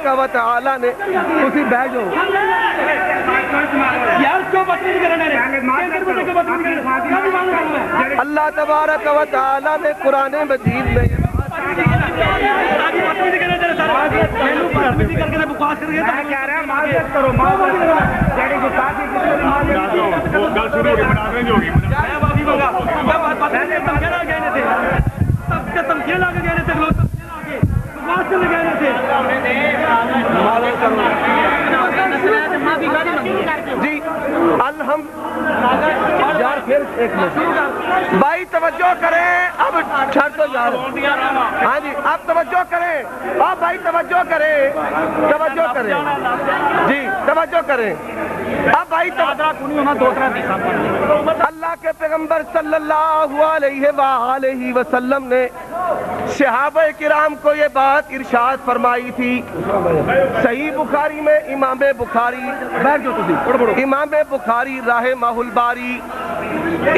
तबारक व तआला ने तुसी बैठ जाओ यार, क्यों बदतमीजी कर रहे हैं? अल्लाह तबारक व तआला ने कुरान मजीद में जी यार फिर एक मिनट भाई तवज्जो करें, अब छड़ दो यार। हाँ जी, अब तवज्जो करें, अब भाई तवज्जो करें, तवज्जो करें जी, तवज्जो करें। अब भाई अल्लाह के पैगंबर सल्लल्लाहु अलैहि वसल्लम ने सहाबा किराम को ये बात इरशाद फरमाई थी। सही बुखारी में इमाम बुखारी, बैठ जाओ तुसी, इमाम बुखारी राहे माहुल बारी,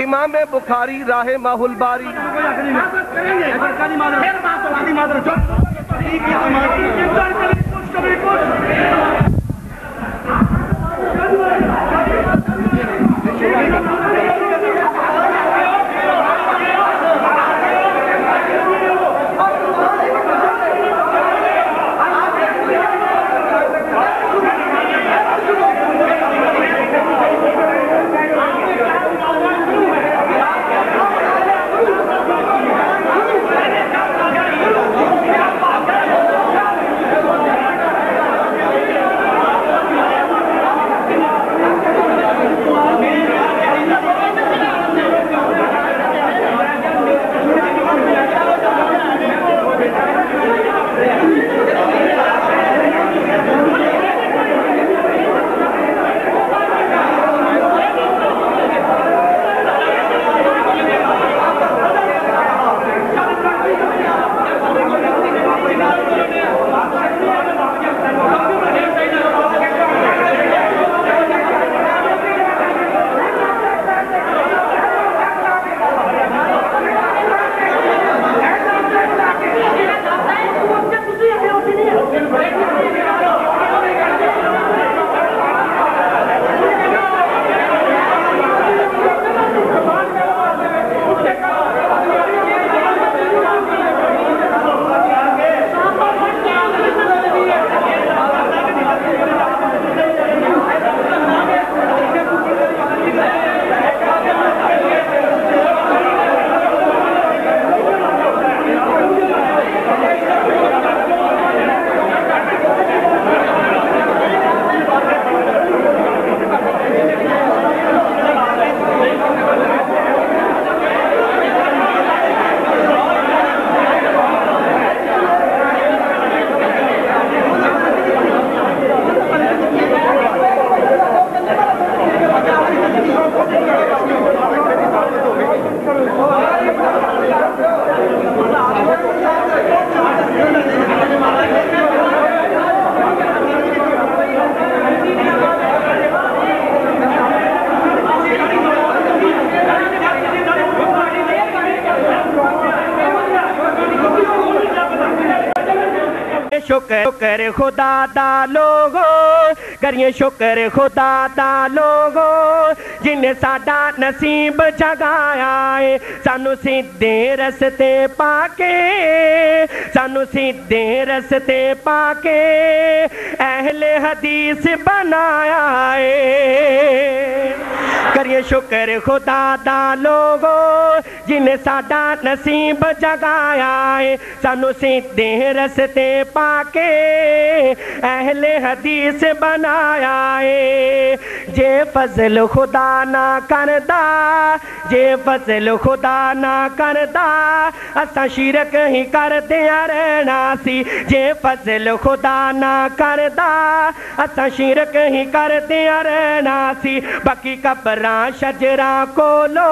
इमाम बुखारी राहे माहुल बारी शुक्र खुदा दा लोगो, करिए शुक्र खुदा दा लोगो, जिन्हें साडा नसीब जगाया है, सानू सीधे रस्ते पाके, सानू सीधे रस्ते पाके अहले हदीस बनाया है। करिए शुक्र खुदा दा लोगो, जिन्हें साडा नसीब जगाया है, सानू सीधे रस्ते पाके अहले हदीस बनाया है। जे फजल खुदा ना करदा, जे फजल खुदा ना करदा, असा शिरक ही करदे रहना सी। जे फजल खुदा ना करदा, असा शिरक ही करदे रहना सी। बाकी कब्रां शजरा कोलो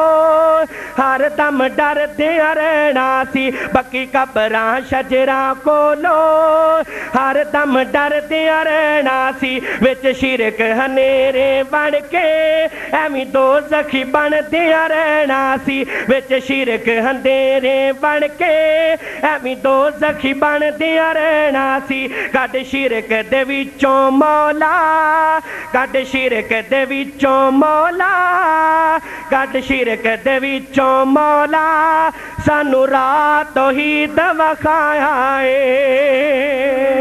हर दम डरदे रहना सी बकी कबरां शजरा कोलो हर दम डरदे रहना सी विच शिरक हनेरे बन के एवं दो जखी बनदे रहना सी विच शिरक हनेरे बन के एवं दो जखी बनदे रहना सी कद शिरक दे विचों मौला कद शिरक दे विचों मौला कद शिरक दे विचों मौला सानू रात ही दवा खाया है।